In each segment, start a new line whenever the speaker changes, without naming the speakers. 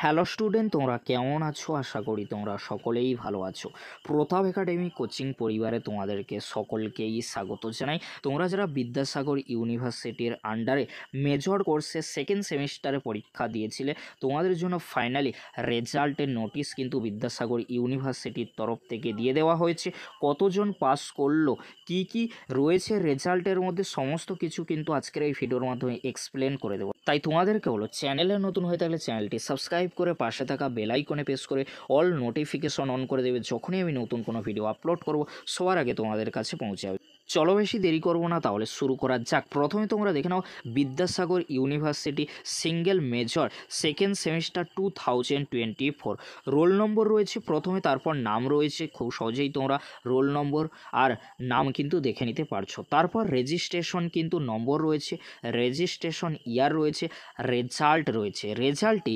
Hello student, তোমরা কেমন আছো? আশা করি তোমরা সকলেই ভালো আছো। প্রতাপ একাডেমি কোচিং পরিবারে তোমাদেরকে সকলকেই স্বাগত জানাই। তোমরা যারা বিদ্যাসাগর ইউনিভার্সিটির আন্ডারে মেজর কোর্সে সেকেন্ড সেমিস্টারে পরীক্ষা দিয়েছিলে, তোমাদের জন্য ফাইনালি রেজাল্টের নোটিশ কিন্তু বিদ্যাসাগর ইউনিভার্সিটির তরফ থেকে দিয়ে দেওয়া হয়েছে। কতজন পাস করলো, কি কি রয়েছে রেজাল্টের মধ্যে, সমস্ত কিছু কিন্তু আজকের এই ভিডিওর মাধ্যমে এক্সপ্লেন করে দেবো। তাই তোমাদেরকে হলো, চ্যানেলে নতুন হয়ে থাকলে চ্যানেলটি সাবস্ক্রাইব করে পাশে থাকা বেল আইকনে প্রেস করে অল নোটিফিকেশন অন করে দেবে। যখনই আমি নতুন কোনো ভিডিও আপলোড করব, সবার আগে তোমাদের কাছে পৌঁছে যাবে। চলো বেশি দেরি করবো না, তাহলে শুরু করা যাক। প্রথমে তোমরা দেখে নাও Vidyasagar university single major second semester 2024 roll number রয়েছে প্রথমে, তারপর নাম রয়েছে। খুব সহজেই তোমরা রোল নম্বর আর নাম কিন্তু দেখে নিতে পারছো। তারপর রেজিস্ট্রেশন কিন্তু নম্বর রয়েছে, রেজিস্ট্রেশন ইয়ার রয়েছে, রেজাল্ট রয়েছে। রেজাল্টে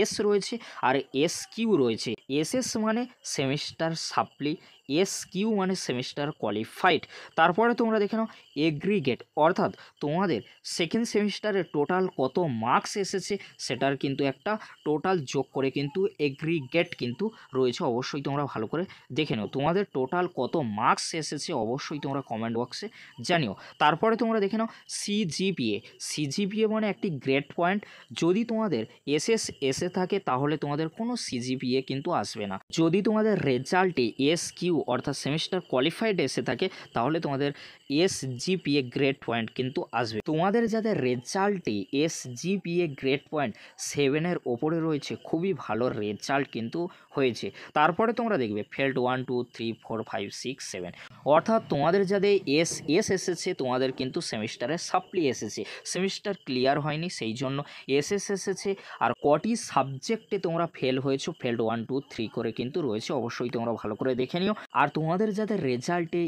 এস রয়েছে আর এস কিউ রয়েছে। এস মানে সেমিস্টার সাপ্লি, এস কিউ মানে সেমিস্টার কোয়ালিফাইড। তারপরে তোমরা দেখে নাও এগ্রিগেট, অর্থাৎ তোমাদের সেকেন্ড সেমিস্টারে টোটাল কত মার্কস এসেছে সেটার কিন্তু একটা টোটাল যোগ করে কিন্তু এগ্রিগেট কিন্তু রয়েছে। অবশ্যই তোমরা ভালো করে দেখে নাও তোমাদের টোটাল কত মার্কস এসেছে, অবশ্যই তোমরা কমেন্ট বক্সে জানিও। তারপরে তোমরা দেখে নাও সিজিপিএ। সিজিপিএ মানে একটি গ্রেড পয়েন্ট। যদি তোমাদের এসে থাকে তাহলে তোমাদের কোনো সিজিপিএ কিন্তু আসবে না। যদি তোমাদের রেজাল্টে এস কিউ অর্থাৎ সেমিস্টার কোয়ালিফাইড এসে থাকে তাহলে তোমাদের এসজিপিএ গ্রেড পয়েন্ট কিন্তু আসবে। তোমাদের যাদের রেজাল্টে এসজিপিএ গ্রেড পয়েন্ট 7-এর ওপরে রয়েছে, খুবই ভালো রেজাল্ট কিন্তু হয়েছে। তারপরে তোমরা দেখবে ফেল্ড 1 2 3 4 5 6 7, অর্থাৎ তোমাদের যাদের এসেছে তোমাদের কিন্তু সেমিস্টারে সাপ্লি এসেছে, সেমিস্টার ক্লিয়ার হয়নি সেই জন্য এসেছে। আর কটি সাবজেক্টে তোমরা ফেল হয়েছো, ফেল্ড 1 2 3 করে কিন্তু রয়েছে, অবশ্যই তোমরা ভালো করে দেখে নিও। আর তোমাদের যাদের রেজাল্টে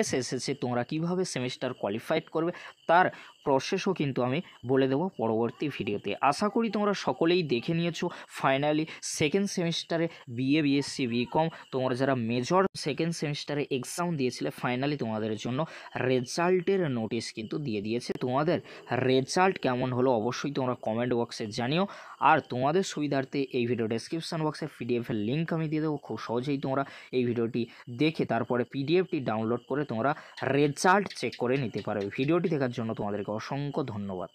এসেছে তোমরা কিভাবে সেমিস্টার কোয়ালিফাইড করবে তার প্রসেসও কিন্তু আমি বলে দেবো পরবর্তী ভিডিওতে। আশা করি তোমরা সকলেই দেখে নিয়েছো। ফাইনালি সেকেন্ড সেমিস্টারে বিএ বিএসসি বিকম তোমরা যারা মেজর সেকেন্ড সেমিস্টারে এক্সাম দিয়েছিলে, ফাইনালি তোমাদের জন্য রেজাল্টের নোটিশ কিন্তু দিয়ে দিয়েছে। তোমাদের রেজাল্ট কেমন হলো অবশ্যই তোমরা কমেন্ট বক্সে জানিও। আর তোমাদের সুবিধার্থে এই ভিডিও ডেসক্রিপশন বক্সে পিডিএফের লিঙ্ক আমি দিয়ে দেবো। খুব সহজেই তোমরা এই ভিডিওটি দেখে তারপরে পিডিএফটি ডাউনলোড করে তোমরা রেজাল্ট চেক করে নিতে পারবে। ভিডিওটি দেখার জন্য তোমাদেরকে অসংখ্য ধন্যবাদ।